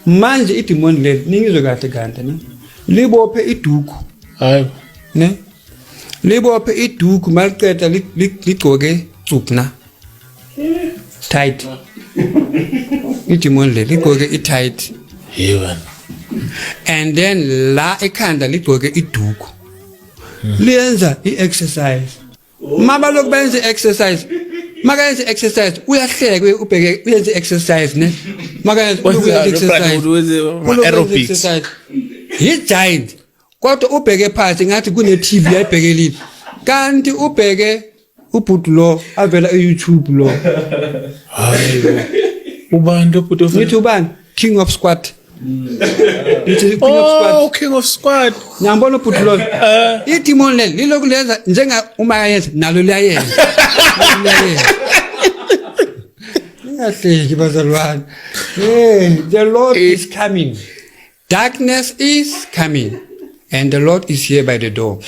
manje idemoni le ningizwe kahle kanti ne libophe iduku hayi ne libophe iduku maliqeda ligcoke tsupna tight idemoni le ligcoke itight yebo and then la ekhanda ligcoke iduku liyenza iexercise mabaloku benze exercise makayenze exercise uyahleke ubheke uyenze exercise ne makayenze aerobics he giant kodwa ubheke phansi ngathi kune TV ayibhekelile kanti ubheke ubhuti lo avela eYouTube lo hayi ubantu ubhuti nithi ubani king of squat king of squat ngiyambona ubhuti lo idemon le lilokulenza njenga uma yenza nalo liyayenza ngiyahleki bazalwane the Lord is coming, darkness is coming, and the Lord is here by the door.